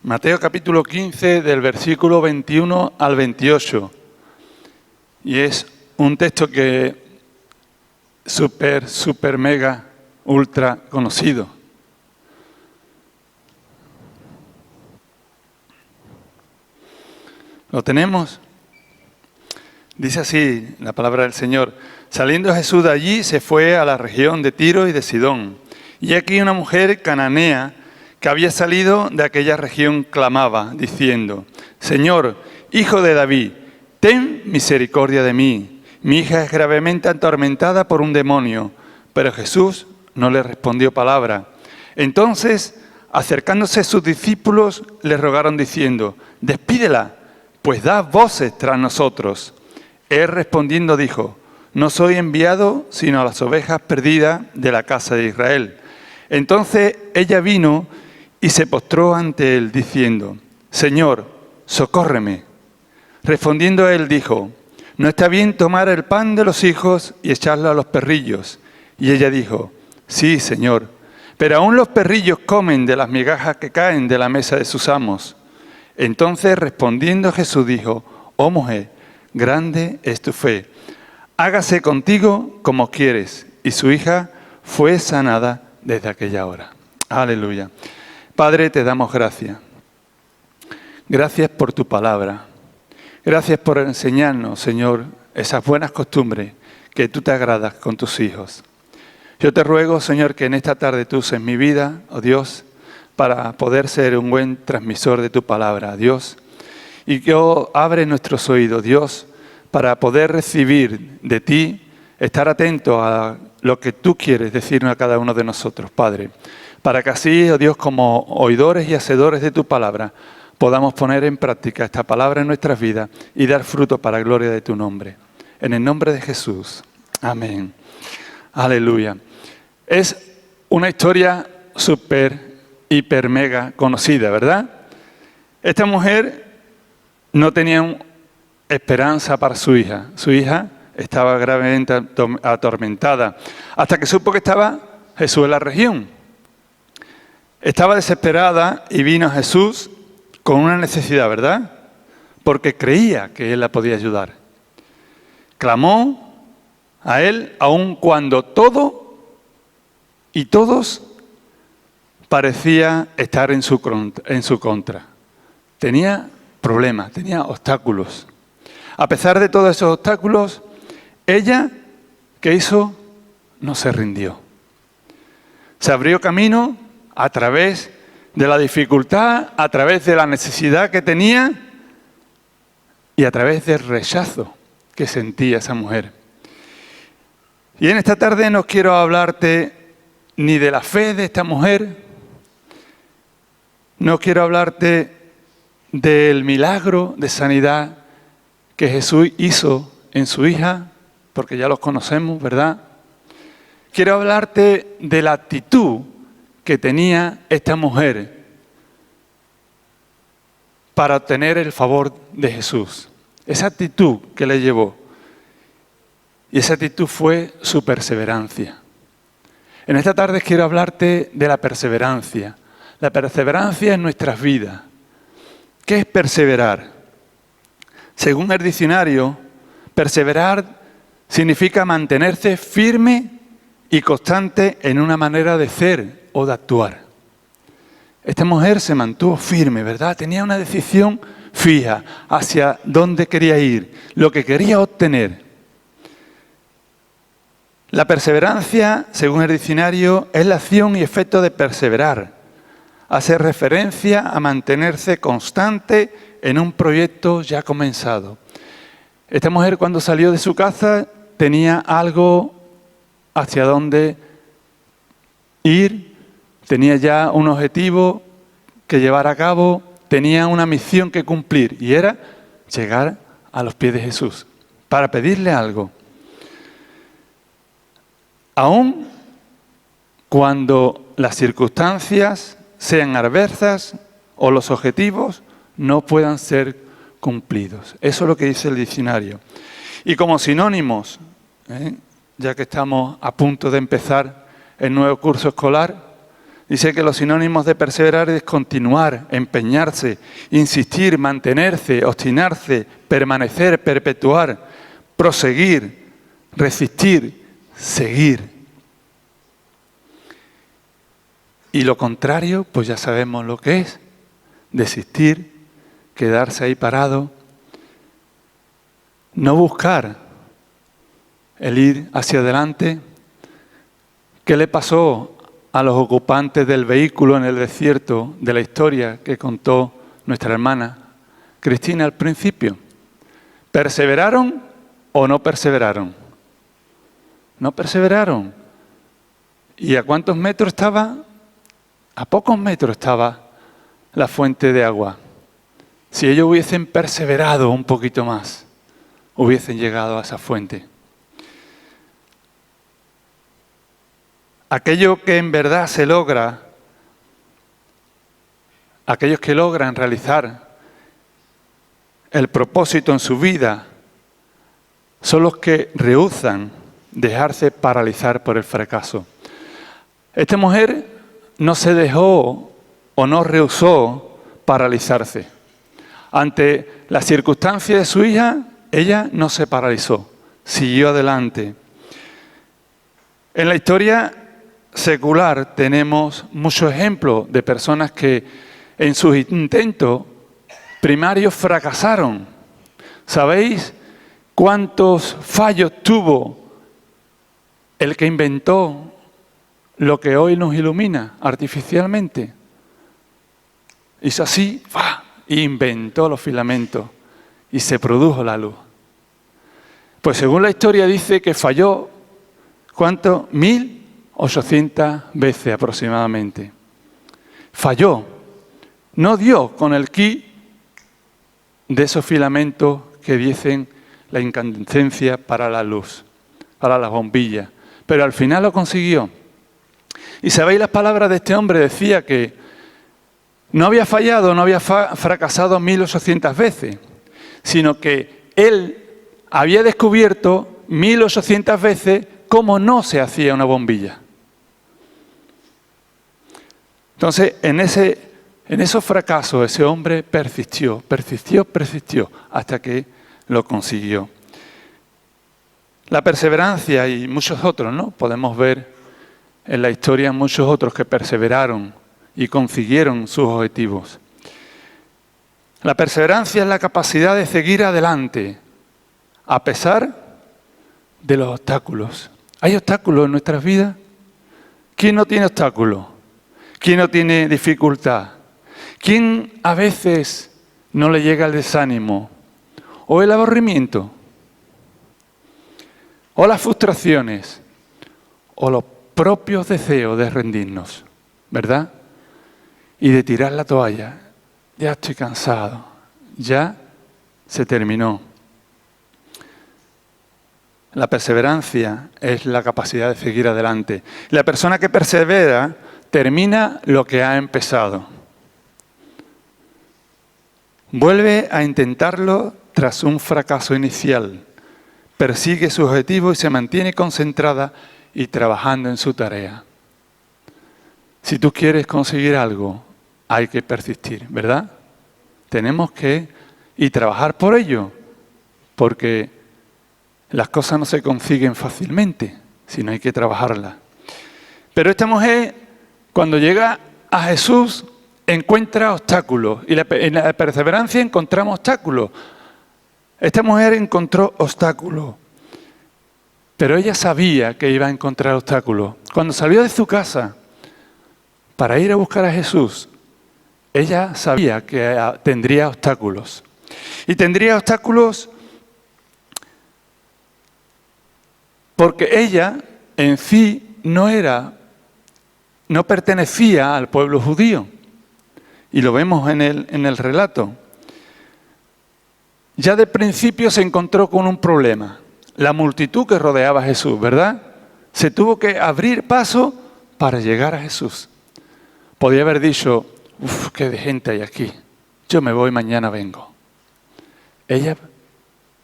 Mateo capítulo 15, del versículo 21 al 28. Y es un texto que súper, mega, ultra conocido. ¿Lo tenemos? Dice así la palabra del Señor. Saliendo Jesús de allí, se fue a la región de Tiro y de Sidón. Y aquí una mujer cananea que había salido de aquella región clamaba, diciendo: Señor, Hijo de David, ten misericordia de mí. Mi hija es gravemente atormentada por un demonio. Pero Jesús no le respondió palabra. Entonces, acercándose sus discípulos, le rogaron diciendo: Despídela, pues da voces tras nosotros. Él respondiendo dijo: No soy enviado sino a las ovejas perdidas de la casa de Israel. Entonces ella vino y se postró ante él, diciendo: Señor, socórreme. Respondiendo él dijo: No está bien tomar el pan de los hijos y echarlo a los perrillos. Y ella dijo: Sí, Señor, pero aún los perrillos comen de las migajas que caen de la mesa de sus amos. Entonces respondiendo Jesús dijo: Oh mujer, grande es tu fe. Hágase contigo como quieres. Y su hija fue sanada desde aquella hora. Aleluya. Padre, te damos gracias. Gracias por tu palabra. Gracias por enseñarnos, Señor, esas buenas costumbres que tú te agradas con tus hijos. Yo te ruego, Señor, que en esta tarde tú uses mi vida, oh Dios, para poder ser un buen transmisor de tu palabra, Dios. Y que abre nuestros oídos, Dios, para poder recibir de ti, estar atento a lo que tú quieres decirnos a cada uno de nosotros, Padre. Para que así, oh Dios, como oidores y hacedores de tu palabra, podamos poner en práctica esta palabra en nuestras vidas y dar fruto para la gloria de tu nombre. En el nombre de Jesús. Amén. Aleluya. Es una historia súper, hiper, mega conocida, ¿verdad? Esta mujer no tenía esperanza para su hija. Su hija estaba gravemente atormentada, hasta que supo que estaba Jesús en la región. Estaba desesperada y vino a Jesús con una necesidad, ¿verdad? Porque creía que Él la podía ayudar. Clamó a Él aun cuando todo y todos parecía estar en su contra. Tenía problemas, tenía obstáculos. A pesar de todos esos obstáculos, ella, ¿qué hizo? No se rindió. Se abrió camino a través de la dificultad, a través de la necesidad que tenía y a través del rechazo que sentía esa mujer. Y en esta tarde no quiero hablarte ni de la fe de esta mujer, no quiero hablarte del milagro de sanidad que Jesús hizo en su hija, porque ya los conocemos, ¿verdad? Quiero hablarte de la actitud que tenía esta mujer para obtener el favor de Jesús. Esa actitud que le llevó. Y esa actitud fue su perseverancia. En esta tarde quiero hablarte de la perseverancia. La perseverancia en nuestras vidas. ¿Qué es perseverar? Según el diccionario, perseverar significa mantenerse firme y constante en una manera de ser o de actuar. Esta mujer se mantuvo firme, ¿verdad? Tenía una decisión fija hacia dónde quería ir, lo que quería obtener. La perseverancia, según el diccionario, es la acción y efecto de perseverar. Hace referencia a mantenerse constante en un proyecto ya comenzado. Esta mujer, cuando salió de su casa, tenía algo hacia dónde ir, tenía ya un objetivo que llevar a cabo, tenía una misión que cumplir y era llegar a los pies de Jesús para pedirle algo. Aun cuando las circunstancias sean adversas o los objetivos no puedan ser cumplidos. Eso es lo que dice el diccionario. Y como sinónimos, ya que estamos a punto de empezar el nuevo curso escolar, Dice que los sinónimos de perseverar es continuar, empeñarse, insistir, mantenerse, obstinarse, permanecer, perpetuar, proseguir, resistir, seguir. Y lo contrario, pues ya sabemos lo que es: desistir, quedarse ahí parado, no buscar el ir hacia adelante. ¿Qué le pasó a los ocupantes del vehículo en el desierto de la historia que contó nuestra hermana Cristina al principio? ¿Perseveraron o no perseveraron? No perseveraron. ¿Y a cuántos metros estaba? A pocos metros estaba la fuente de agua. Si ellos hubiesen perseverado un poquito más, hubiesen llegado a esa fuente. Aquello que en verdad se logra, aquellos que logran realizar el propósito en su vida, son los que rehúsan dejarse paralizar por el fracaso. Esta mujer no se dejó o no rehusó paralizarse. Ante la circunstancia de su hija, ella no se paralizó, siguió adelante. En la historia secular tenemos muchos ejemplos de personas que en sus intentos primarios fracasaron. ¿Sabéis cuántos fallos tuvo el que inventó lo que hoy nos ilumina artificialmente? Hizo así, y inventó los filamentos y se produjo la luz. Pues según la historia dice que falló, ¿cuánto? 1800 veces aproximadamente. Falló. No dio con el ki de esos filamentos que dicen la incandescencia para la luz, para las bombillas. Pero al final lo consiguió. Y sabéis las palabras de este hombre, decía que no había fallado, no había fracasado 1800 veces, sino que él había descubierto 1800 veces cómo no se hacía una bombilla. Entonces, en esos fracasos, ese hombre persistió, hasta que lo consiguió. La perseverancia y muchos otros, ¿no? Podemos ver en la historia muchos otros que perseveraron y consiguieron sus objetivos. La perseverancia es la capacidad de seguir adelante a pesar de los obstáculos. ¿Hay obstáculos en nuestras vidas? ¿Quién no tiene obstáculos? ¿Quién no tiene dificultad? ¿Quién a veces no le llega el desánimo? ¿O el aburrimiento? ¿O las frustraciones? ¿O los propios deseos de rendirnos? ¿Verdad? Y de tirar la toalla. Ya estoy cansado. Ya se terminó. La perseverancia es la capacidad de seguir adelante. La persona que persevera termina lo que ha empezado. Vuelve a intentarlo tras un fracaso inicial. Persigue su objetivo y se mantiene concentrada y trabajando en su tarea. Si tú quieres conseguir algo, hay que persistir, ¿verdad? Tenemos que trabajar por ello, porque las cosas no se consiguen fácilmente, sino hay que trabajarlas. Pero esta mujer, cuando llega a Jesús, encuentra obstáculos. Y en la perseverancia encontramos obstáculos. Esta mujer encontró obstáculos. Pero ella sabía que iba a encontrar obstáculos. Cuando salió de su casa para ir a buscar a Jesús, ella sabía que tendría obstáculos. Y tendría obstáculos porque ella en sí no pertenecía al pueblo judío. Y lo vemos en el relato. Ya de principio se encontró con un problema. La multitud que rodeaba a Jesús, ¿verdad? Se tuvo que abrir paso para llegar a Jesús. Podía haber dicho, qué de gente hay aquí. Yo me voy, mañana vengo. Ella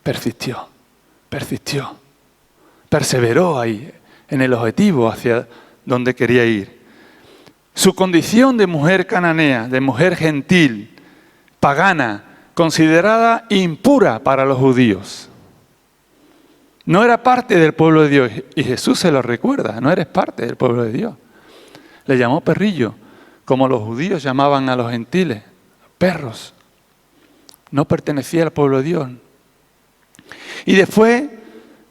persistió. Perseveró ahí, en el objetivo hacia donde quería ir. Su condición de mujer cananea, de mujer gentil, pagana, considerada impura para los judíos. No era parte del pueblo de Dios, y Jesús se lo recuerda, no eres parte del pueblo de Dios. Le llamó perrillo, como los judíos llamaban a los gentiles, perros. No pertenecía al pueblo de Dios. Y después,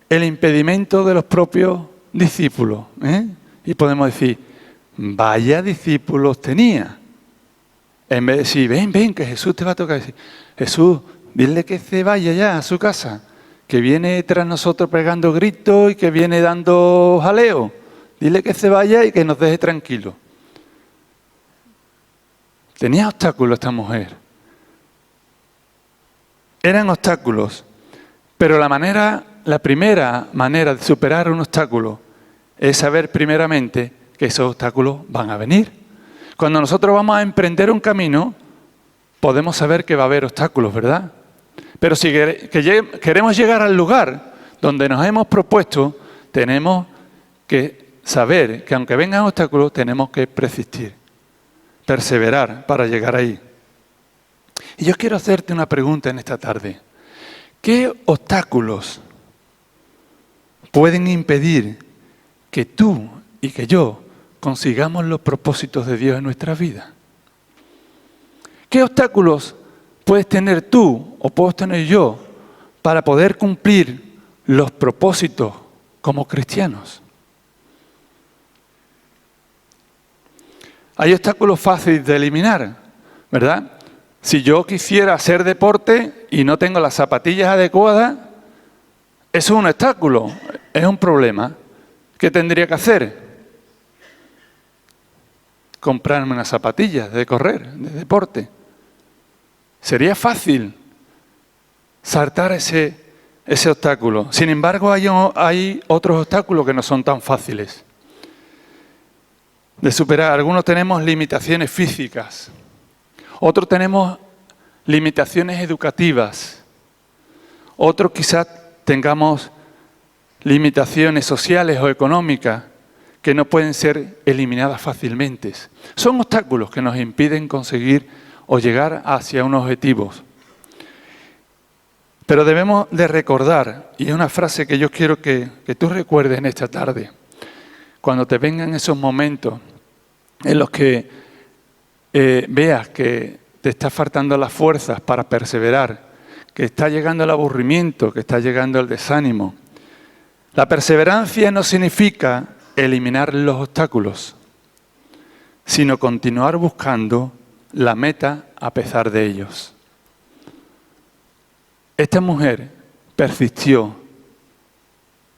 el impedimento de los propios discípulos. Y podemos decir, vaya discípulos tenía. En vez de decir, ven, que Jesús te va a tocar. Decir, Jesús, dile que se vaya ya a su casa, que viene tras nosotros pegando gritos y que viene dando jaleo. Dile que se vaya y que nos deje tranquilos. Tenía obstáculos esta mujer. Eran obstáculos, pero la primera manera de superar un obstáculo es saber primeramente que esos obstáculos van a venir. Cuando nosotros vamos a emprender un camino, podemos saber que va a haber obstáculos, ¿verdad? Pero si queremos llegar al lugar donde nos hemos propuesto, tenemos que saber que aunque vengan obstáculos, tenemos que persistir, perseverar para llegar ahí. Y yo quiero hacerte una pregunta en esta tarde. ¿Qué obstáculos pueden impedir que tú y que yo consigamos los propósitos de Dios en nuestra vida? ¿Qué obstáculos puedes tener tú o puedo tener yo para poder cumplir los propósitos como cristianos? Hay obstáculos fáciles de eliminar, ¿verdad? Si yo quisiera hacer deporte y no tengo las zapatillas adecuadas, eso es un obstáculo, es un problema. ¿Qué tendría que hacer? Comprarme unas zapatillas de correr, de deporte. Sería fácil saltar ese obstáculo. Sin embargo, hay otros obstáculos que no son tan fáciles de superar. Algunos tenemos limitaciones físicas. Otros tenemos limitaciones educativas. Otros quizás tengamos limitaciones sociales o económicas que no pueden ser eliminadas fácilmente. Son obstáculos que nos impiden conseguir o llegar hacia unos objetivos. Pero debemos de recordar, y es una frase que yo quiero que tú recuerdes en esta tarde, cuando te vengan esos momentos en los que veas que te está faltando las fuerzas para perseverar, que está llegando el aburrimiento, que está llegando el desánimo. La perseverancia no significa eliminar los obstáculos, sino continuar buscando la meta a pesar de ellos. Esta mujer persistió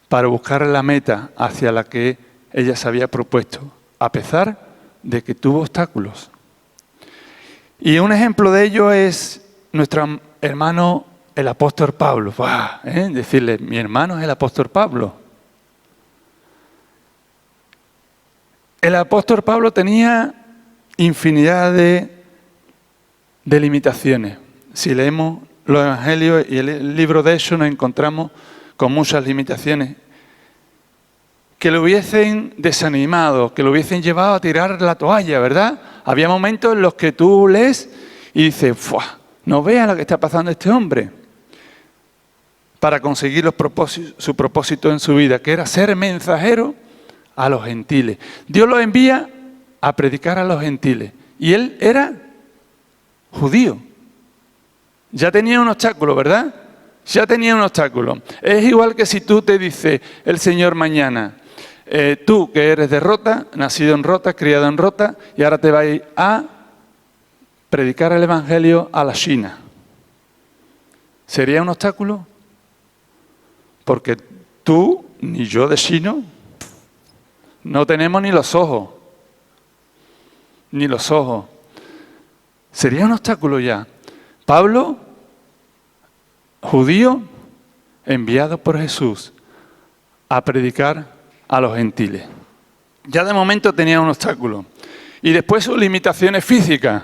para buscar la meta hacia la que ella se había propuesto, a pesar de que tuvo obstáculos. Y un ejemplo de ello es nuestro hermano, el apóstol Pablo. Decirle, mi hermano es el apóstol Pablo. El apóstol Pablo tenía infinidad de limitaciones. Si leemos los evangelios y el libro de Hechos, nos encontramos con muchas limitaciones que lo hubiesen desanimado, que lo hubiesen llevado a tirar la toalla, ¿verdad? Había momentos en los que tú lees y dices, no veas lo que está pasando a este hombre, para conseguir su propósito en su vida, que era ser mensajero a los gentiles. Dios lo envía a predicar a los gentiles. Y él era judío. Ya tenía un obstáculo, ¿verdad? Ya tenía un obstáculo. Es igual que si tú te dice el Señor mañana, tú que eres de Rota, nacido en Rota, criado en Rota, y ahora te vas a predicar el Evangelio a la China. ¿Sería un obstáculo? Porque tú ni yo de chino no tenemos ni los ojos. Ni los ojos. Sería un obstáculo ya. Pablo, judío, enviado por Jesús a predicar a los gentiles. Ya de momento tenía un obstáculo. Y después sus limitaciones físicas,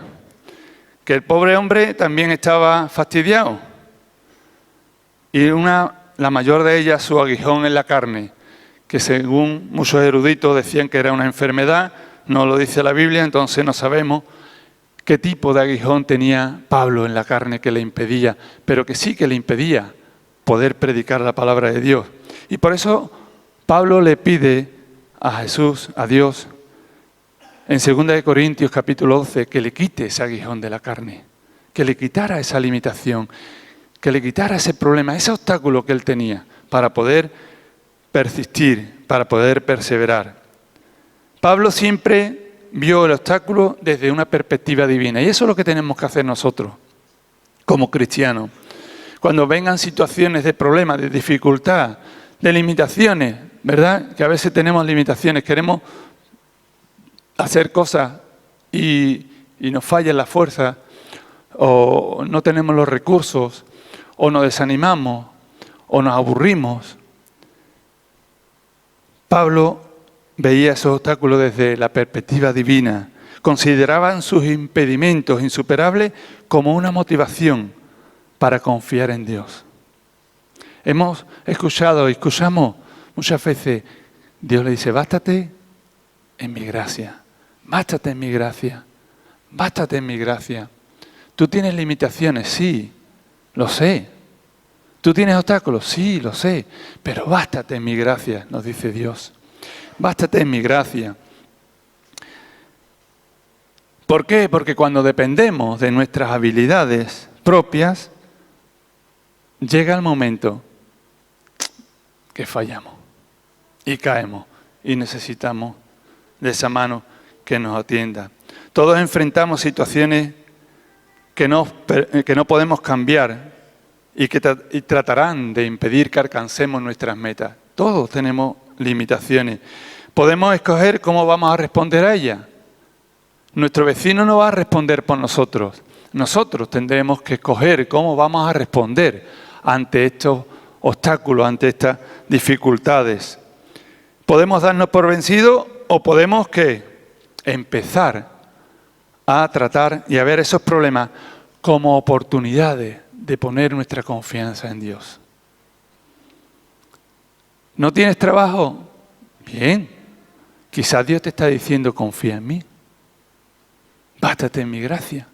que el pobre hombre también estaba fastidiado. Y la mayor de ellas, su aguijón en la carne, que según muchos eruditos decían que era una enfermedad, no lo dice la Biblia, entonces no sabemos qué tipo de aguijón tenía Pablo en la carne que le impedía, pero que sí que le impedía poder predicar la palabra de Dios. Y por eso Pablo le pide a Jesús, a Dios, en 2 Corintios capítulo 11, que le quite ese aguijón de la carne, que le quitara esa limitación, que le quitara ese problema, ese obstáculo que él tenía para poder persistir, para poder perseverar. Pablo siempre vio el obstáculo desde una perspectiva divina y eso es lo que tenemos que hacer nosotros como cristianos. Cuando vengan situaciones de problemas, de dificultad, de limitaciones, ¿verdad? Que a veces tenemos limitaciones, queremos hacer cosas y nos falla la fuerza, o no tenemos los recursos, o nos desanimamos, o nos aburrimos. Pablo veía esos obstáculos desde la perspectiva divina. Consideraban sus impedimentos insuperables como una motivación para confiar en Dios. Hemos escuchamos muchas veces, Dios le dice, bástate en mi gracia, bástate en mi gracia, bástate en mi gracia. ¿Tú tienes limitaciones? Sí, lo sé. ¿Tú tienes obstáculos? Sí, lo sé. Pero bástate en mi gracia, nos dice Dios. Bástate en mi gracia. ¿Por qué? Porque cuando dependemos de nuestras habilidades propias, llega el momento que fallamos y caemos y necesitamos de esa mano que nos atienda. Todos enfrentamos situaciones que no podemos cambiar y que tratarán de impedir que alcancemos nuestras metas. Todos tenemos limitaciones. Podemos escoger cómo vamos a responder a ellas. Nuestro vecino no va a responder por nosotros. Nosotros tendremos que escoger cómo vamos a responder ante estos obstáculos, ante estas dificultades. Podemos darnos por vencidos o podemos empezar a tratar y a ver esos problemas como oportunidades de poner nuestra confianza en Dios. ¿No tienes trabajo? Bien. Quizás Dios te está diciendo, confía en mí. Bástate en mi gracia.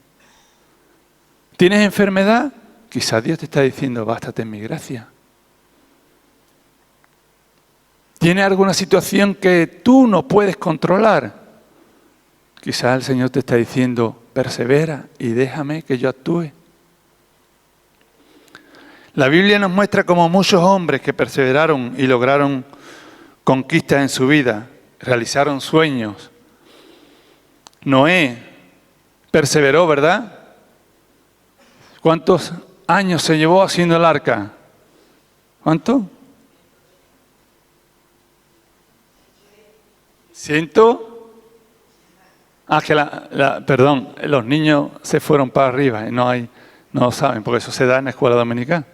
¿Tienes enfermedad? Quizás Dios te está diciendo, bástate en mi gracia. ¿Tienes alguna situación que tú no puedes controlar? Quizás el Señor te está diciendo, persevera y déjame que yo actúe. La Biblia nos muestra cómo muchos hombres que perseveraron y lograron conquistas en su vida, realizaron sueños. Noé perseveró, ¿verdad? ¿Cuántos años se llevó haciendo el arca? ¿Cuánto? 100. Perdón, los niños se fueron para arriba y no lo saben, porque eso se da en la escuela dominical.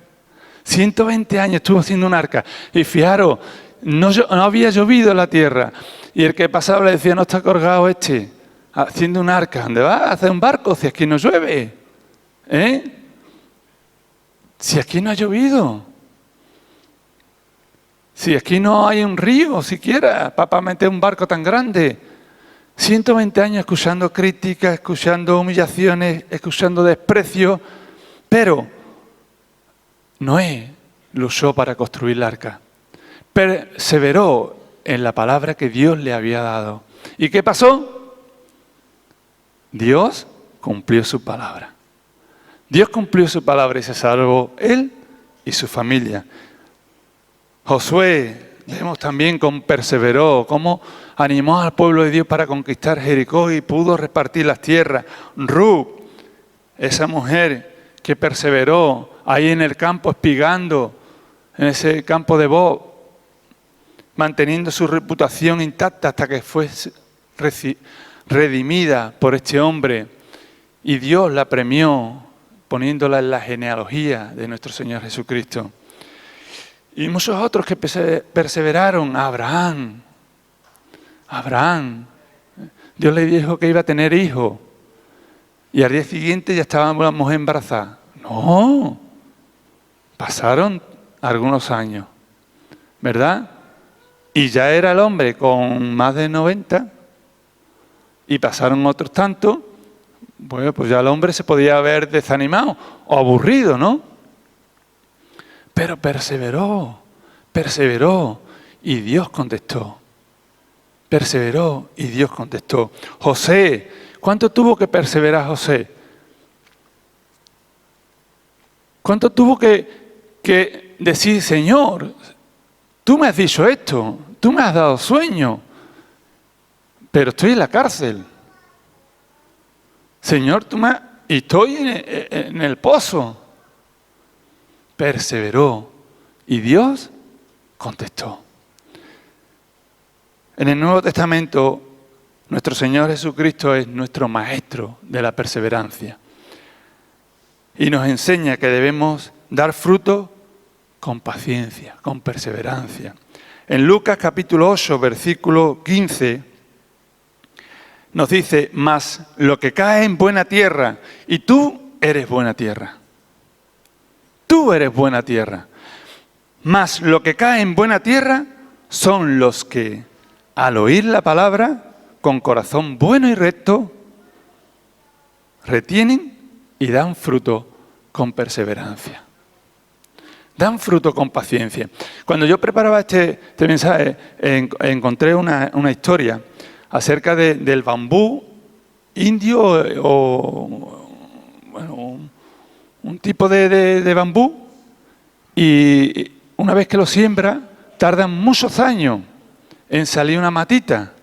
120 años estuvo haciendo un arca. Y fijaros, no había llovido en la tierra. Y el que pasaba le decía, no está colgado haciendo un arca. ¿Dónde va a hacer un barco si aquí no llueve? Si aquí no ha llovido. Si aquí no hay un río siquiera para meter un barco tan grande. 120 años escuchando críticas, escuchando humillaciones, escuchando desprecio. Pero Noé luchó para construir el arca. Perseveró en la palabra que Dios le había dado. ¿Y qué pasó? Dios cumplió su palabra. Dios cumplió su palabra y se salvó él y su familia. Josué, vemos también cómo perseveró, cómo animó al pueblo de Dios para conquistar Jericó y pudo repartir las tierras. Ruth, esa mujer que perseveró ahí en el campo espigando, en ese campo de Bob, manteniendo su reputación intacta hasta que fue redimida por este hombre. Y Dios la premió poniéndola en la genealogía de nuestro Señor Jesucristo. Y muchos otros que perseveraron. Abraham. Dios le dijo que iba a tener hijos. Y al día siguiente ya estaba la mujer embarazada. No. Pasaron algunos años. ¿Verdad? Y ya era el hombre con más de 90. Y pasaron otros tantos, bueno, pues ya el hombre se podía haber desanimado o aburrido, ¿no? Pero perseveró, perseveró y Dios contestó. Perseveró y Dios contestó. José, ¿cuánto tuvo que perseverar José? ¿Cuánto tuvo que decir, Señor, tú me has dicho esto, tú me has dado sueño, pero estoy en la cárcel? Señor, y estoy en el pozo. Perseveró y Dios contestó. En el Nuevo Testamento, nuestro Señor Jesucristo es nuestro maestro de la perseverancia. Y nos enseña que debemos dar fruto con paciencia, con perseverancia. En Lucas capítulo 8, versículo 15, nos dice, mas lo que cae en buena tierra, y tú eres buena tierra. Tú eres buena tierra. Mas lo que cae en buena tierra son los que, al oír la palabra, con corazón bueno y recto, retienen y dan fruto con perseverancia. Dan fruto con paciencia. Cuando yo preparaba este mensaje, encontré una historia acerca del bambú indio o bueno, un tipo de bambú, y una vez que lo siembra, tardan muchos años en salir una matita.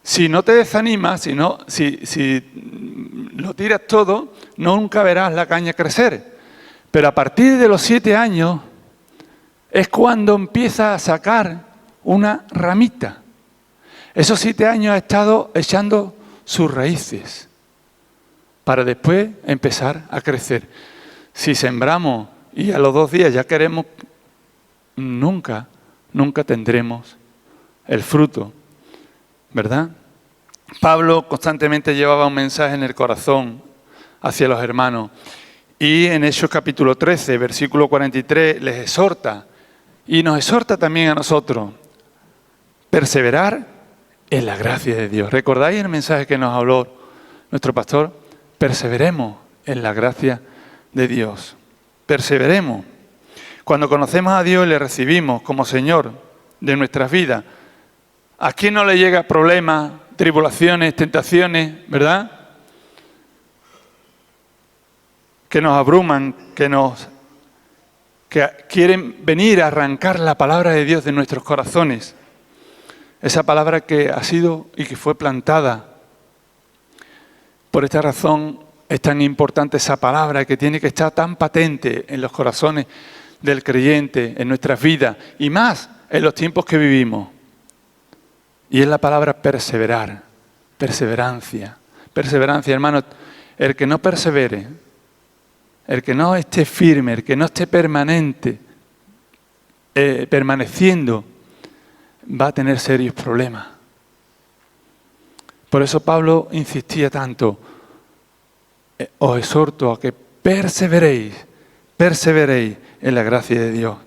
Si no te desanimas, si lo tiras todo, nunca verás la caña crecer. Pero a partir de los 7 años es cuando empieza a sacar una ramita. Esos 7 años ha estado echando sus raíces para después empezar a crecer. Si sembramos y a los 2 días ya queremos, nunca tendremos el fruto, ¿verdad? Pablo constantemente llevaba un mensaje en el corazón hacia los hermanos. Y en Hechos capítulo 13, versículo 43, les exhorta. Y nos exhorta también a nosotros. Perseverar en la gracia de Dios. ¿Recordáis el mensaje que nos habló nuestro pastor? Perseveremos en la gracia de Dios. Perseveremos. Cuando conocemos a Dios y le recibimos como Señor de nuestras vidas, ¿a quién no le llega problemas, tribulaciones, tentaciones, verdad? Que nos abruman, que quieren venir a arrancar la palabra de Dios de nuestros corazones. Esa palabra que ha sido y que fue plantada. Por esta razón es tan importante esa palabra que tiene que estar tan patente en los corazones del creyente, en nuestras vidas y más en los tiempos que vivimos. Y es la palabra perseverar, perseverancia. Perseverancia, hermano, el que no persevere, el que no esté firme, el que no esté permaneciendo, va a tener serios problemas. Por eso Pablo insistía tanto, os exhorto a que perseveréis en la gracia de Dios.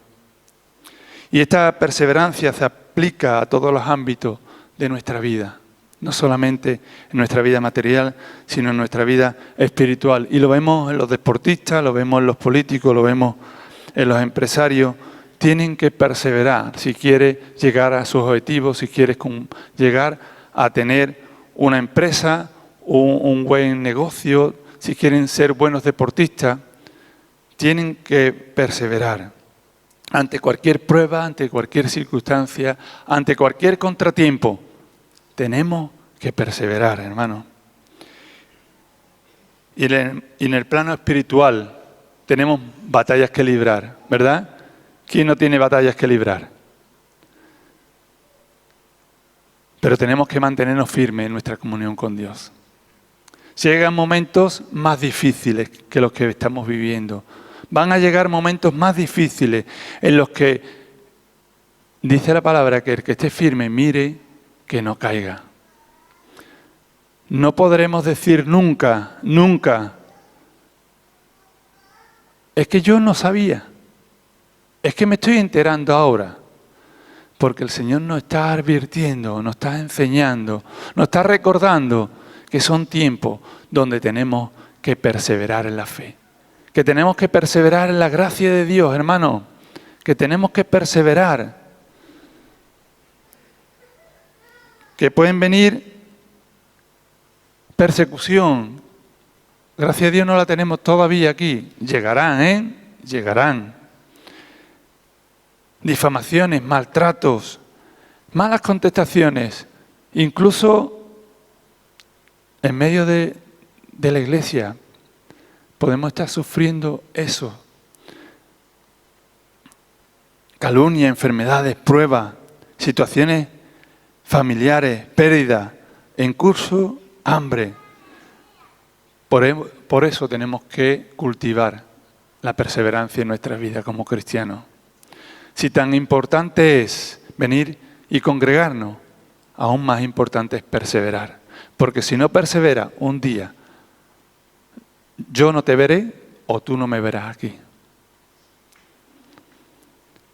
Y esta perseverancia se aplica a todos los ámbitos de nuestra vida, no solamente en nuestra vida material, sino en nuestra vida espiritual. Y lo vemos en los deportistas, lo vemos en los políticos, lo vemos en los empresarios. Tienen que perseverar si quieres llegar a sus objetivos, si quieres llegar a tener una empresa, un buen negocio, si quieren ser buenos deportistas, tienen que perseverar. Ante cualquier prueba, ante cualquier circunstancia, ante cualquier contratiempo, tenemos que perseverar, hermano. Y en el plano espiritual tenemos batallas que librar, ¿verdad? ¿Quién no tiene batallas que librar? Pero tenemos que mantenernos firmes en nuestra comunión con Dios. Llegan momentos más difíciles que los que estamos viviendo. Van a llegar momentos más difíciles en los que dice la palabra que el que esté firme mire que no caiga. No podremos decir nunca, es que yo no sabía, es que me estoy enterando ahora. Porque el Señor nos está advirtiendo, nos está enseñando, nos está recordando que son tiempos donde tenemos que perseverar en la fe. Que tenemos que perseverar en la gracia de Dios, hermano. Que tenemos que perseverar. Que pueden venir persecución. Gracias a Dios no la tenemos todavía aquí. Llegarán, Llegarán. Difamaciones, maltratos, malas contestaciones, incluso en medio de la iglesia podemos estar sufriendo eso. Calumnia, enfermedades, pruebas, situaciones familiares, pérdida, en curso, hambre. Por eso tenemos que cultivar la perseverancia en nuestra vida como cristianos. Si tan importante es venir y congregarnos, aún más importante es perseverar. Porque si no persevera un día, yo no te veré o tú no me verás aquí.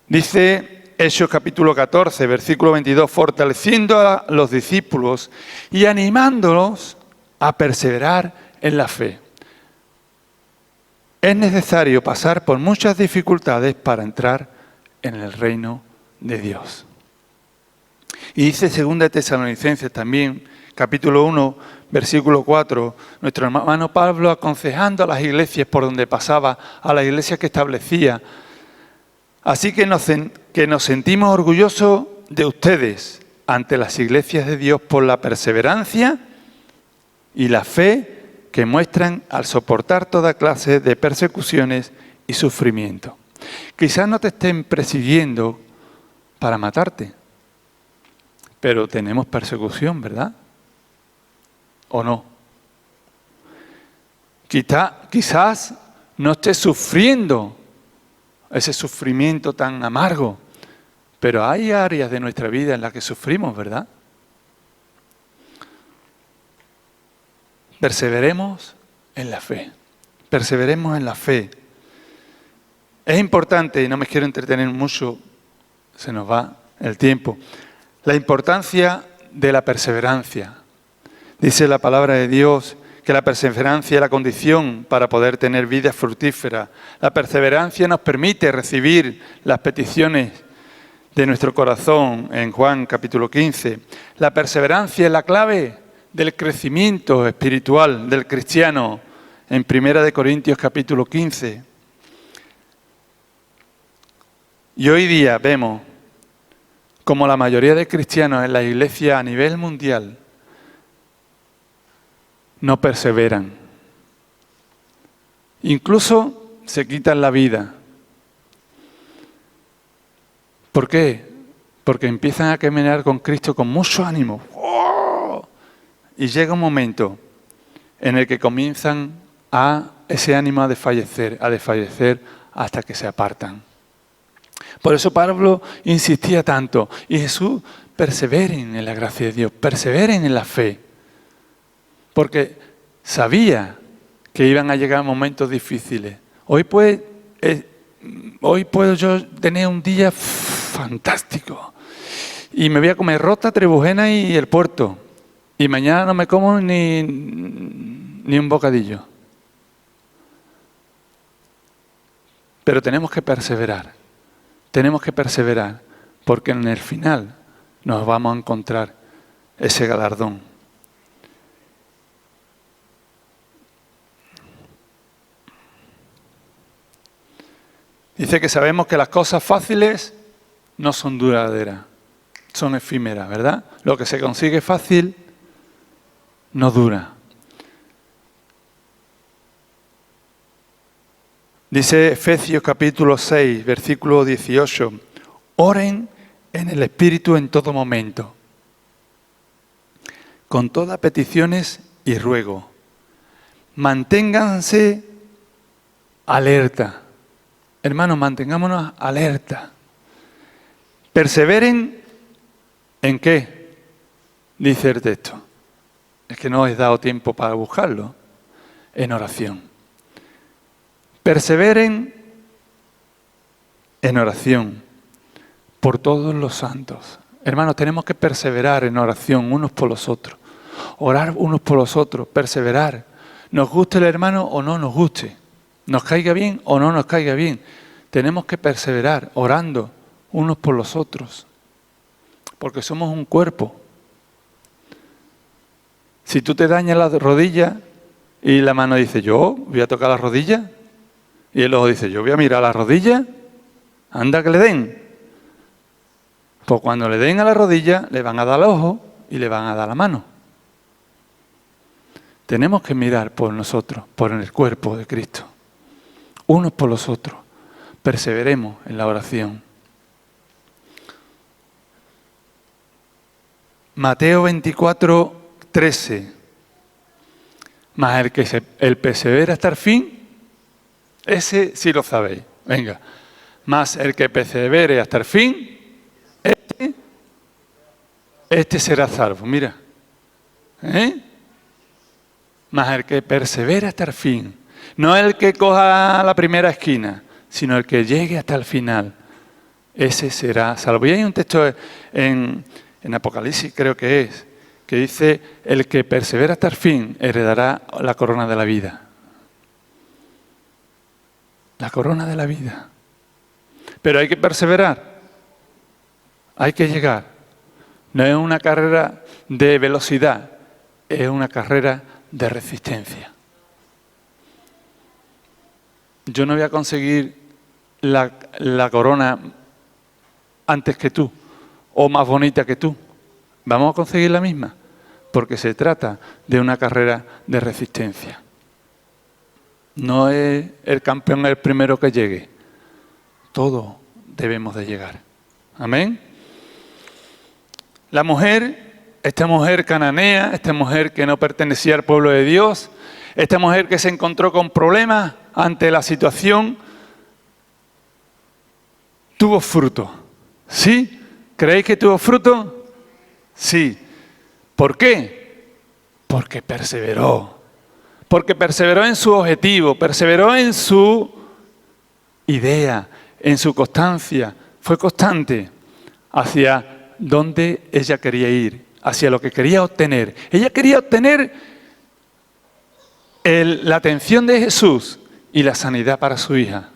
Dice Hechos capítulo 14, versículo 22, fortaleciendo a los discípulos y animándolos a perseverar en la fe. Es necesario pasar por muchas dificultades para entrar en el reino de Dios. Y dice 2 Tesalonicenses también, capítulo 1, versículo 4, nuestro hermano Pablo aconsejando a las iglesias por donde pasaba, a las iglesias que establecía. Así que nos sentimos orgullosos de ustedes ante las iglesias de Dios por la perseverancia y la fe que muestran al soportar toda clase de persecuciones y sufrimiento. Quizás no te estén persiguiendo para matarte, pero tenemos persecución, ¿verdad? ¿O no? Quizás no estés sufriendo ese sufrimiento tan amargo, pero hay áreas de nuestra vida en las que sufrimos, ¿verdad? Perseveremos en la fe. Perseveremos en la fe. Es importante, y no me quiero entretener mucho, se nos va el tiempo, la importancia de la perseverancia. Dice la palabra de Dios que la perseverancia es la condición para poder tener vida fructífera. La perseverancia nos permite recibir las peticiones de nuestro corazón en Juan capítulo 15. La perseverancia es la clave del crecimiento espiritual del cristiano en 1 Corintios capítulo 15. Y hoy día vemos como la mayoría de cristianos en la iglesia a nivel mundial no perseveran. Incluso se quitan la vida. ¿Por qué? Porque empiezan a caminar con Cristo con mucho ánimo. ¡Oh! Y llega un momento en el que comienzan ese ánimo a desfallecer hasta que se apartan. Por eso Pablo insistía tanto. Y Jesús, perseveren en la gracia de Dios, perseveren en la fe. Porque sabía que iban a llegar momentos difíciles. Hoy puedo yo tener un día fantástico. Y me voy a comer Rota, Trebujena y el Puerto. Y mañana no me como ni un bocadillo. Pero tenemos que perseverar. Tenemos que perseverar. Porque en el final nos vamos a encontrar ese galardón. Dice que sabemos que las cosas fáciles no son duraderas, son efímeras, ¿verdad? Lo que se consigue fácil no dura. Dice Efesios capítulo 6, versículo 18, oren en el Espíritu en todo momento, con todas peticiones y ruego. Manténganse alerta. Hermanos, mantengámonos alerta. Perseveren ¿en qué? Dice el texto. Es que no os he dado tiempo para buscarlo. En oración. Perseveren en oración. por todos los santos. Hermanos, tenemos que perseverar en oración unos por los otros. Orar unos por los otros, perseverar. Nos guste el hermano o no nos guste. Nos caiga bien o no nos caiga bien. Tenemos que perseverar orando unos por los otros. Porque somos un cuerpo. Si tú te dañas la rodilla y la mano dice, yo voy a tocar la rodilla, y el ojo dice, yo voy a mirar la rodilla, anda que le den. Pues cuando le den a la rodilla, le van a dar al ojo y le van a dar la mano. Tenemos que mirar por nosotros, por el cuerpo de Cristo. Unos por los otros. Perseveremos en la oración. Mateo 24:13. Mas el persevera hasta el fin, ese sí lo sabéis. Venga. Mas el que persevere hasta el fin, este será salvo. Mira. Mas el que persevera hasta el fin, no el que coja la primera esquina, sino el que llegue hasta el final, ese será salvo. Y hay un texto en Apocalipsis, creo que es, que dice, el que persevera hasta el fin heredará la corona de la vida. La corona de la vida. Pero hay que perseverar, hay que llegar. No es una carrera de velocidad, es una carrera de resistencia. Yo no voy a conseguir la corona antes que tú, o más bonita que tú. Vamos a conseguir la misma, porque se trata de una carrera de resistencia. No es el campeón el primero que llegue. Todos debemos de llegar. Amén. La mujer, esta mujer cananea, esta mujer que no pertenecía al pueblo de Dios, esta mujer que se encontró con problemas ante la situación, tuvo fruto. ¿Sí? ¿Creéis que tuvo fruto? Sí. ¿Por qué? Porque perseveró. Porque perseveró en su objetivo, perseveró en su idea, en su constancia. Fue constante hacia donde ella quería ir, hacia lo que quería obtener. Ella quería obtener la atención de Jesús y la sanidad para su hija.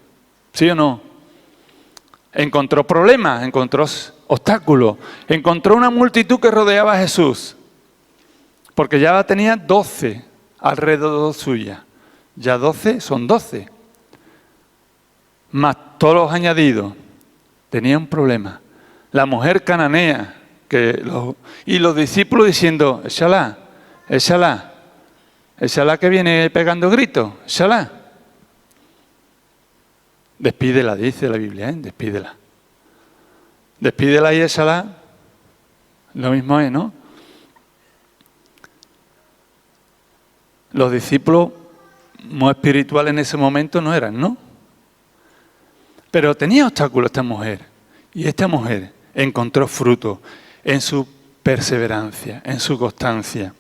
¿Sí o no? Encontró problemas, encontró obstáculos, encontró una multitud que rodeaba a Jesús, porque ya tenía 12 alrededor suya. Ya 12 son 12. Más todos los añadidos. Tenía un problema. La mujer cananea y los discípulos diciendo, échala, échala, échala que viene pegando gritos, échala. Despídela, dice la Biblia, despídela. Despídela y échala. Lo mismo es, ¿no? Los discípulos muy espirituales en ese momento no eran, ¿no? Pero tenía obstáculos esta mujer. Y esta mujer encontró fruto en su perseverancia, en su constancia.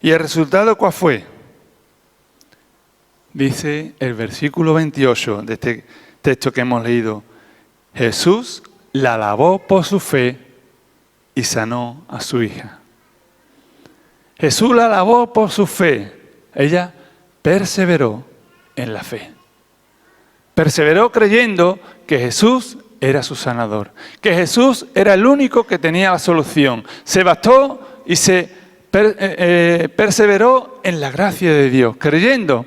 ¿Y el resultado cuál fue? Dice el versículo 28 de este texto que hemos leído. Jesús la alabó por su fe y sanó a su hija. Jesús la alabó por su fe. Ella perseveró en la fe. Perseveró creyendo que Jesús era su sanador, que Jesús era el único que tenía la solución. Se bastó y se perseveró en la gracia de Dios, creyendo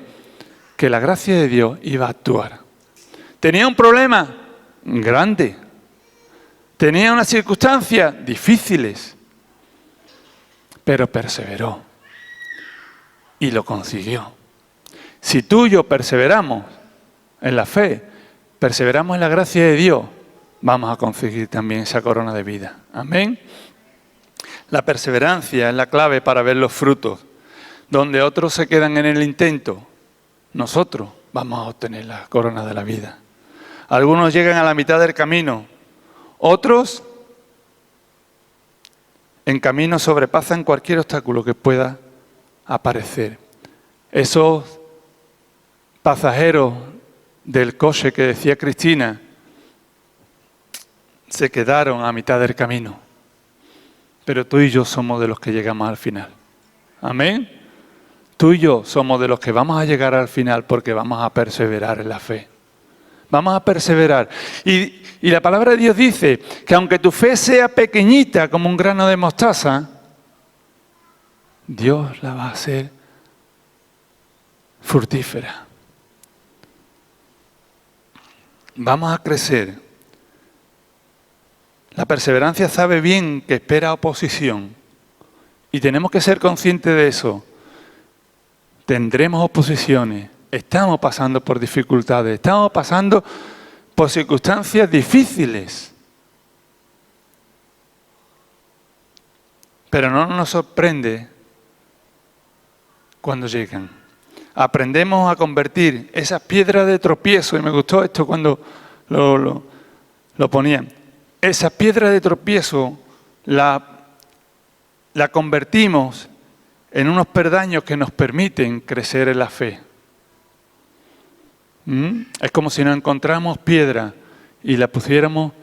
que la gracia de Dios iba a actuar. Tenía un problema grande, tenía unas circunstancias difíciles, pero perseveró y lo consiguió. Si tú y yo perseveramos en la fe, perseveramos en la gracia de Dios, vamos a conseguir también esa corona de vida. Amén. La perseverancia es la clave para ver los frutos. Donde otros se quedan en el intento, nosotros vamos a obtener la corona de la vida. Algunos llegan a la mitad del camino, otros en camino sobrepasan cualquier obstáculo que pueda aparecer. Esos pasajeros del coche que decía Cristina, se quedaron a mitad del camino. Pero tú y yo somos de los que llegamos al final. Amén. Tú y yo somos de los que vamos a llegar al final porque vamos a perseverar en la fe. Vamos a perseverar. Y la palabra de Dios dice que aunque tu fe sea pequeñita como un grano de mostaza, Dios la va a hacer fructífera. Vamos a crecer. La perseverancia sabe bien que espera oposición. Y tenemos que ser conscientes de eso. Tendremos oposiciones. Estamos pasando por dificultades. Estamos pasando por circunstancias difíciles. Pero no nos sorprende cuando llegan. Aprendemos a convertir esas piedras de tropiezo, y me gustó esto cuando lo ponían, esas piedras de tropiezo la convertimos en unos peldaños que nos permiten crecer en la fe. Es como si nos encontráramos piedra y la pusiéramos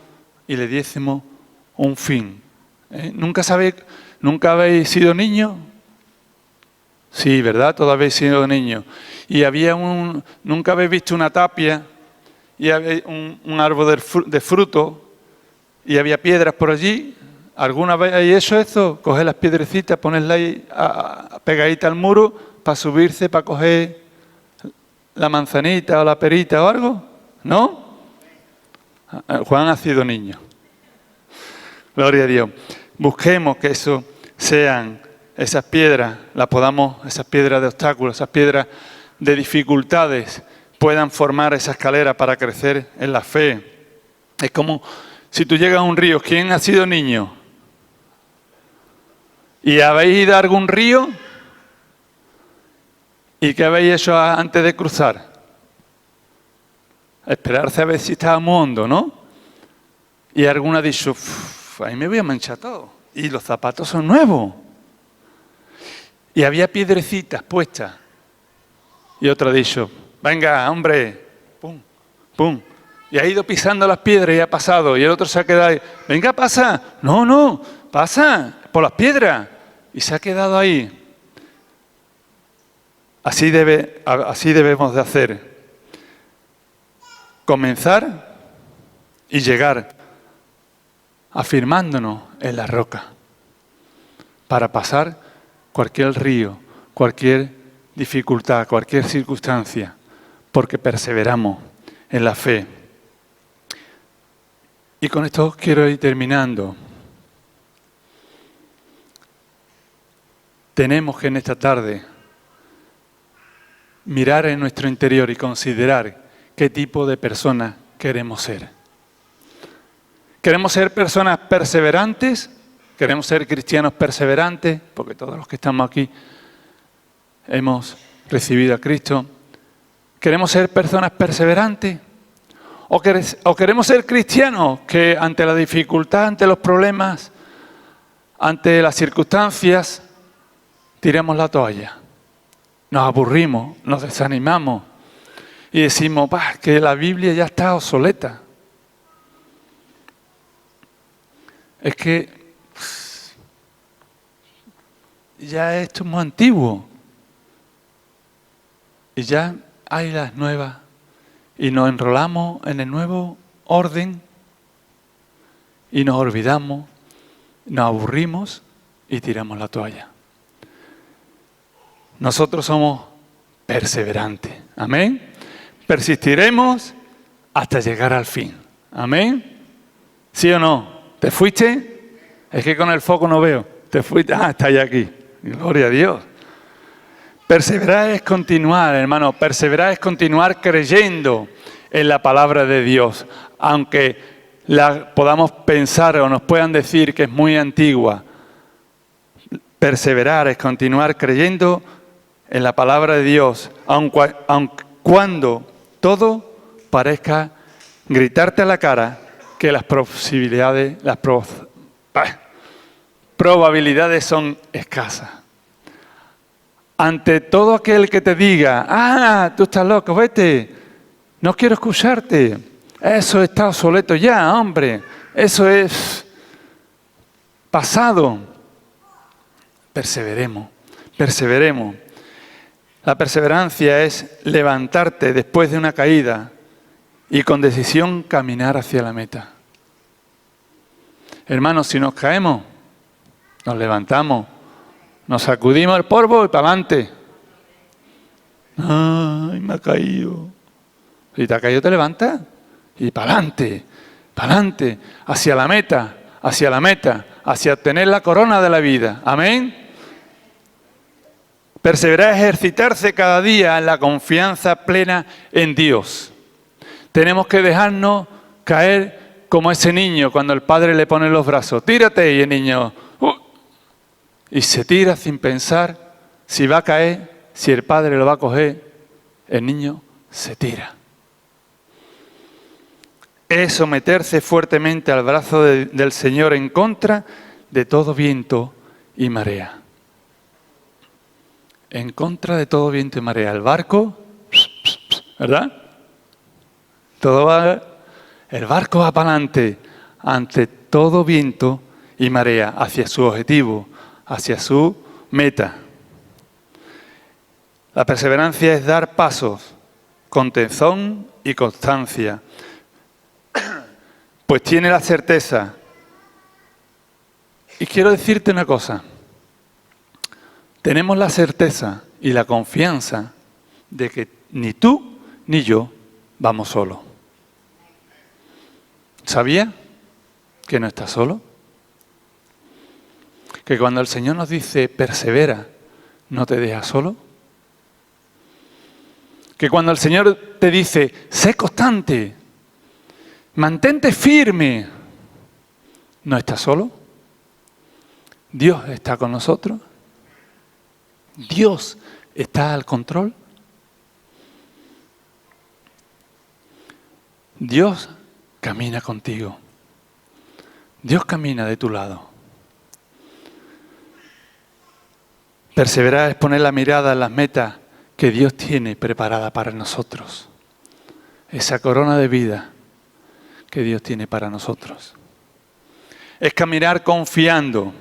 y le diésemos un fin. ¿Nunca habéis sido niños? Sí, ¿verdad? Todos habéis sido niños. Y nunca habéis visto una tapia y había un árbol de fruto y había piedras por allí. ¿Alguna vez hay hecho esto? Coger las piedrecitas, ponerlas ahí pegaditas al muro para subirse, para coger la manzanita o la perita o algo. ¿No? Juan ha sido niño. Gloria a Dios. Busquemos que eso sean esas piedras, esas piedras de obstáculos, esas piedras de dificultades, puedan formar esa escalera para crecer en la fe. Es como si tú llegas a un río. ¿Quién ha sido niño? ¿Y habéis ido a algún río? ¿Y qué habéis hecho antes de cruzar? Esperarse a ver si estaba muy hondo, ¿no? Y alguno ha dicho, ahí me voy a manchar todo. Y los zapatos son nuevos. Y había piedrecitas puestas. Y otro ha dicho, venga, hombre, pum, pum. Y ha ido pisando las piedras y ha pasado. Y el otro se ha quedado ahí, venga, pasa. No, pasa por las piedras. Y se ha quedado ahí. Así debemos de hacer. Comenzar y llegar afirmándonos en la roca para pasar cualquier río, cualquier dificultad, cualquier circunstancia, porque perseveramos en la fe. Y con esto quiero ir terminando. Tenemos que en esta tarde mirar en nuestro interior y considerar qué tipo de personas queremos ser. ¿Queremos ser personas perseverantes? ¿Queremos ser cristianos perseverantes? Porque todos los que estamos aquí hemos recibido a Cristo. ¿Queremos ser personas perseverantes? ¿O queremos ser cristianos que ante la dificultad, ante los problemas, ante las circunstancias, tiramos la toalla? Nos aburrimos, nos desanimamos y decimos, que la Biblia ya está obsoleta. Es que ya esto es muy antiguo. Y ya hay las nuevas. Y nos enrolamos en el nuevo orden y nos olvidamos, nos aburrimos y tiramos la toalla. Nosotros somos perseverantes. Amén. Persistiremos hasta llegar al fin. Amén. ¿Sí o no? ¿Te fuiste? Es que con el foco no veo. ¿Te fuiste? Está ya aquí. Gloria a Dios. Perseverar es continuar, hermano. Perseverar es continuar creyendo en la palabra de Dios. Aunque la podamos pensar o nos puedan decir que es muy antigua. Perseverar es continuar creyendo en la palabra de Dios. Aun cuando todo parezca gritarte a la cara que las probabilidades son escasas. Ante todo aquel que te diga, tú estás loco, vete, no quiero escucharte, eso está obsoleto ya, hombre, eso es pasado. Perseveremos, perseveremos. La perseverancia es levantarte después de una caída y con decisión caminar hacia la meta. Hermanos, si nos caemos, nos levantamos, nos sacudimos el polvo y para adelante. ¡Ay, me ha caído! Si te ha caído, te levantas y para adelante, hacia la meta, hacia obtener la corona de la vida. Amén. Perseverar es ejercitarse cada día en la confianza plena en Dios. Tenemos que dejarnos caer como ese niño cuando el padre le pone los brazos. Tírate, y el niño y se tira sin pensar si va a caer, si el padre lo va a coger. El niño se tira. Es someterse fuertemente al brazo del Señor en contra de todo viento y marea. En contra de todo viento y marea. El barco, ¿verdad? El barco va para adelante ante todo viento y marea, hacia su objetivo, hacia su meta. La perseverancia es dar pasos con tesón y constancia, pues tiene la certeza. Y quiero decirte una cosa. Tenemos la certeza y la confianza de que ni tú ni yo vamos solos. ¿Sabía que no estás solo? Que cuando el Señor nos dice persevera, no te deja solo. Que cuando el Señor te dice sé constante, mantente firme, no estás solo. Dios está con nosotros. Dios está al control. Dios camina contigo. Dios camina de tu lado. Perseverar es poner la mirada en las metas que Dios tiene preparada para nosotros. Esa corona de vida que Dios tiene para nosotros. Es caminar confiando,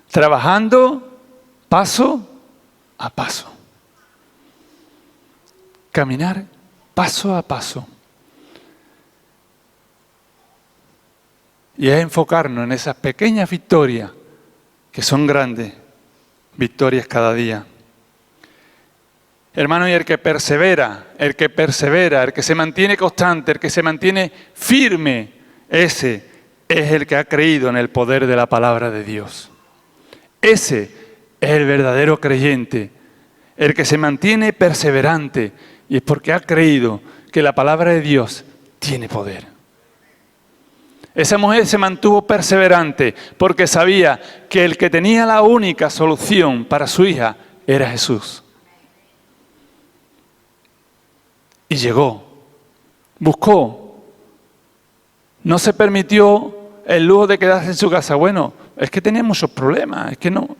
trabajando paso a paso. Caminar paso a paso. Y es enfocarnos en esas pequeñas victorias que son grandes, victorias cada día. Hermano, y el que persevera, el que se mantiene constante, el que se mantiene firme, ese es el que ha creído en el poder de la palabra de Dios. Ese es el verdadero creyente, el que se mantiene perseverante, y es porque ha creído que la palabra de Dios tiene poder. Esa mujer se mantuvo perseverante porque sabía que el que tenía la única solución para su hija era Jesús. Y llegó, buscó, no se permitió el lujo de quedarse en su casa. Bueno, es que tenía muchos problemas, es que no.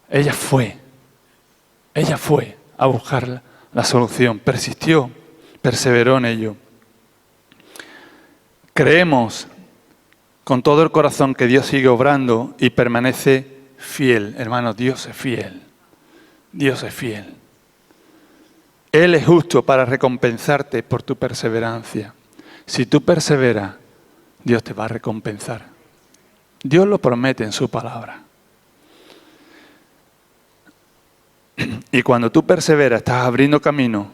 Ella fue a buscar la solución, persistió, perseveró en ello. Creemos con todo el corazón que Dios sigue obrando y permanece fiel. Hermanos, Dios es fiel. Dios es fiel. Él es justo para recompensarte por tu perseverancia. Si tú perseveras, Dios te va a recompensar. Dios lo promete en su palabra. Y cuando tú perseveras, estás abriendo camino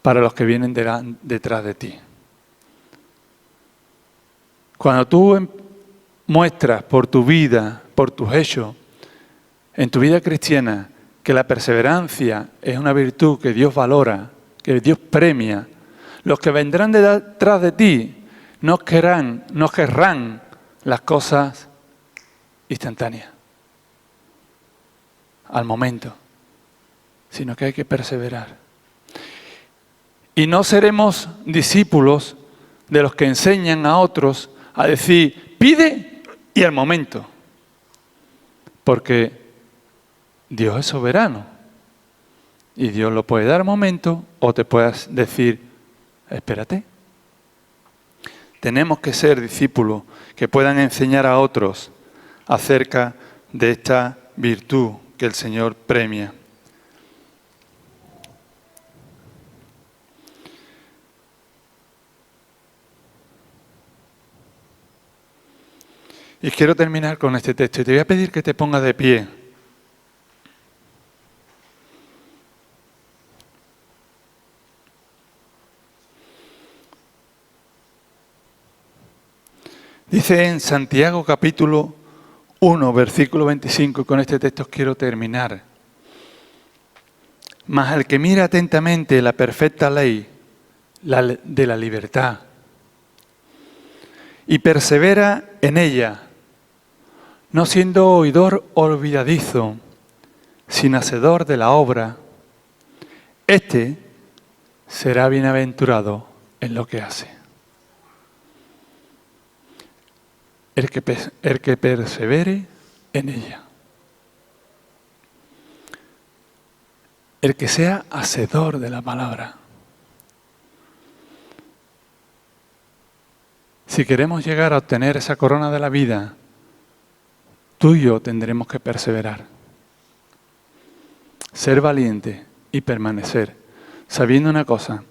para los que vienen detrás de ti. Cuando tú muestras por tu vida, por tus hechos, en tu vida cristiana, que la perseverancia es una virtud que Dios valora, que Dios premia, los que vendrán detrás de ti no querrán las cosas instantáneas, al momento, sino que hay que perseverar. Y no seremos discípulos de los que enseñan a otros a decir, pide y al momento. Porque Dios es soberano. Y Dios lo puede dar al momento o te puedas decir, espérate. tenemos que ser discípulos que puedan enseñar a otros acerca de esta virtud que el Señor premia. Y quiero terminar con este texto y te voy a pedir que te pongas de pie. Dice en Santiago capítulo 1, versículo 25, y con este texto quiero terminar. Mas el que mira atentamente la perfecta ley de la libertad y persevera en ella, no siendo oidor olvidadizo, sino hacedor de la obra, éste será bienaventurado en lo que hace. El que persevere en ella. El que sea hacedor de la palabra. Si queremos llegar a obtener esa corona de la vida, tú y yo tendremos que perseverar. Ser valiente y permanecer, sabiendo una cosa,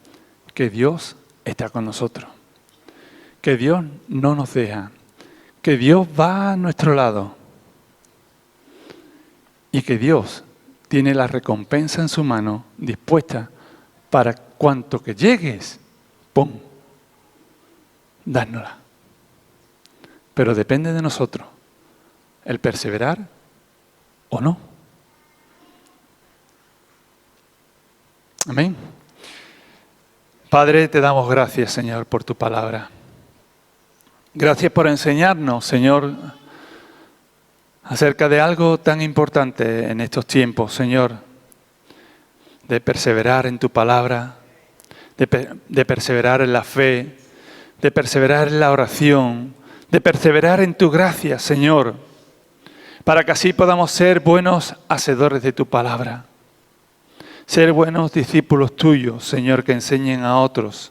que Dios está con nosotros. Que Dios no nos deja. Que Dios va a nuestro lado y que Dios tiene la recompensa en su mano dispuesta para cuanto que llegues, ¡pum!, dárnosla. Pero depende de nosotros el perseverar o no. Amén. Padre, te damos gracias, Señor, por tu palabra. Gracias por enseñarnos, Señor, acerca de algo tan importante en estos tiempos, Señor, de perseverar en tu palabra, de perseverar en la fe, de perseverar en la oración, de perseverar en tu gracia, Señor, para que así podamos ser buenos hacedores de tu palabra, ser buenos discípulos tuyos, Señor, que enseñen a otros.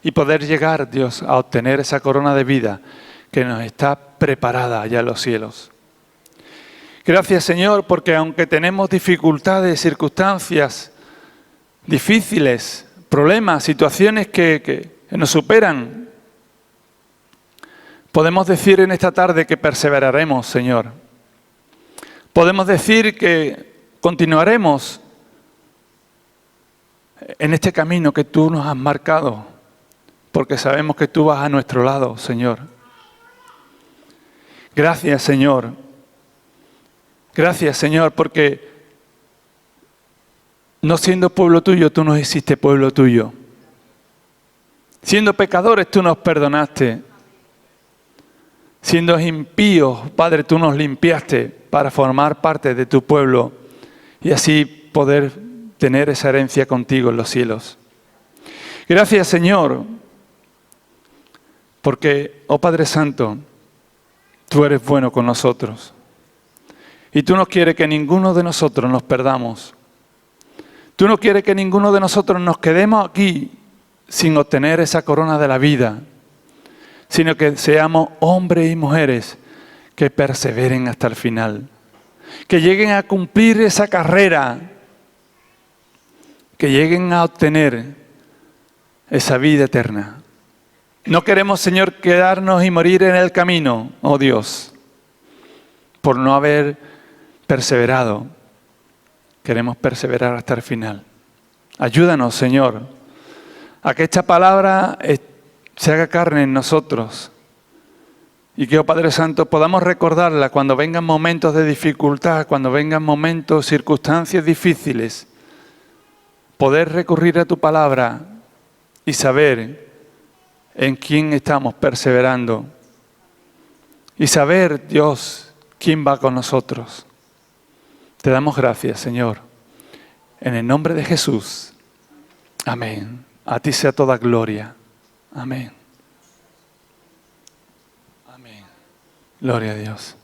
Y poder llegar, Dios, a obtener esa corona de vida que nos está preparada allá en los cielos. Gracias, Señor, porque aunque tenemos dificultades, circunstancias difíciles, problemas, situaciones que nos superan, podemos decir en esta tarde que perseveraremos, Señor. Podemos decir que continuaremos en este camino que tú nos has marcado, porque sabemos que tú vas a nuestro lado, Señor. Gracias, Señor. Gracias, Señor, porque no siendo pueblo tuyo, tú nos hiciste pueblo tuyo. Siendo pecadores, tú nos perdonaste. Siendo impíos, Padre, tú nos limpiaste para formar parte de tu pueblo y así poder tener esa herencia contigo en los cielos. Gracias, Señor, porque, oh Padre Santo, tú eres bueno con nosotros. Y tú no quieres que ninguno de nosotros nos perdamos. Tú no quieres que ninguno de nosotros nos quedemos aquí sin obtener esa corona de la vida, sino que seamos hombres y mujeres que perseveren hasta el final. Que lleguen a cumplir esa carrera, que lleguen a obtener esa vida eterna. No queremos, Señor, quedarnos y morir en el camino, oh Dios, por no haber perseverado. Queremos perseverar hasta el final. Ayúdanos, Señor, a que esta palabra se haga carne en nosotros y que, oh Padre Santo, podamos recordarla cuando vengan momentos de dificultad, cuando vengan momentos, circunstancias difíciles, poder recurrir a tu palabra y saber en quién estamos perseverando y saber, Dios, quién va con nosotros. Te damos gracias, Señor, en el nombre de Jesús. Amén. A ti sea toda gloria. Amén. Amén. Gloria a Dios.